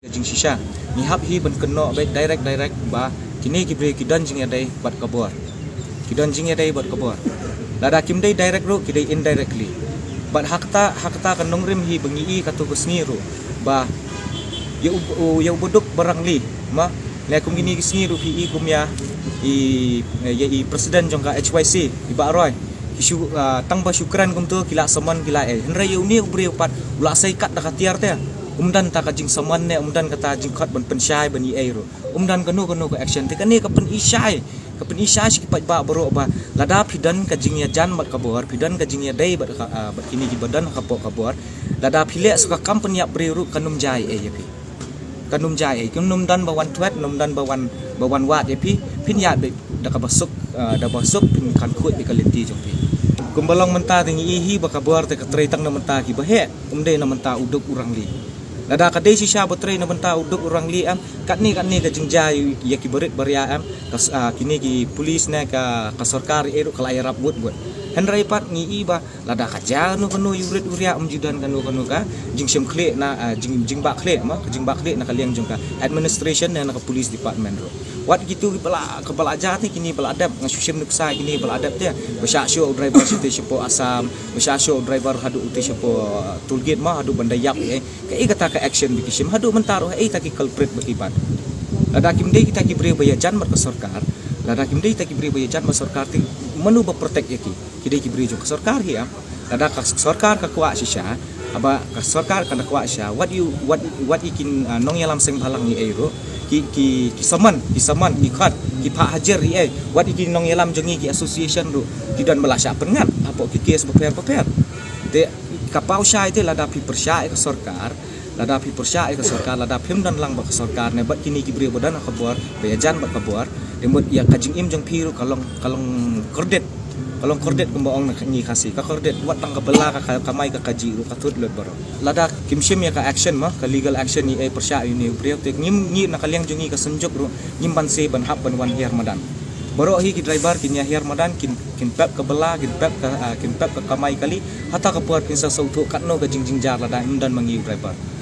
Jing sisa ni hap hi ban keno be direct ba kini kibre kidan jing adai bat kabor kidan jing adai bat kabor lada kim dai direct ro kidai indirectly bat hakta kanong rim hi bengi i katu besngiru ba ya ubuduk barang li ma le kum gini gisngiru hi i kum ya i presiden jongka HYC iba roy isu tangba syukran kum tu kila saman kila henra yu ni ubre upat ula sai kat dak tiar te umdan ta ka jing saman ne umdan kata jing khat ban pensyai ban i ro umdan kanu ka action te kani ka pen isai si pat ba baro ba lada pidan ka jing ya jan mat kabor pidan ka jing ya dai bat kini di badan kabor lada phile suka company ya breru kanum jai yapi kanum jai kanum dan ba wan twet num dan ba wan wat yapi pin ya be da ka basuk pin kan khut di kaliti jongpi kumbalong menta tingi ihi ba kabor te ka treitang na menta ki ba he umde na menta uduk urang li lada kadai sisa betre na benta uduk orang li am kat ni ka jengjai ya ki berit baria am kini ki polis na ka sarkar eru kala ya rabut buat henrai pat ngi iba lada ka janu kanu yurit uria judan kanu ka jing sem khle na jing ba khle na kaliang jongka administration na ka police department ro wat gitu kepala ajat ni kini beladab ngasusem nuksa kini beladab dia besyak show driver site sepo asam besyak show driver hadu uti sepo toolgate ma hadu bandayap kai kata ka action bikisim hadu mentaro taki culprit bekibat lada kim dei kita ki bre bayajan mat ka sarkar lada kim dei taki bre bayajan mat sarkar ti menu ba protect yaki kidei ki bre jo ka sarkar hi lada ka sarkar ka kwa sisa aba ka sarkar kana kwa sisa what ikin nong yalam seng balang ni ero ki saman ki khat ki pa hajar ri what ikin nong yalam jengi ki association ru kidan melasya pengat apa ki kes beper te kapau syai te lada pi persya ka sarkar lada phim dan lang ba sarkar ne bat kini ki bre bodan khabor bayajan ba khabor demot ya kajing im jong piru kalong kordet kumbaong ni khasi ka kordet wat tang kabela ka kamai ka kaji ru katut lot baro lada kimshim ya ka action ma ka legal action ni persya ini bre te ni nakaliang jongi ka senjok ru nyim ban se ban hap ban wan her madan baro hi ki driver kinya her madan kin pep ka bela kin pep ka kamai kali hata ka puat kinsa sautu katno ka jing jar lada dan mangi driver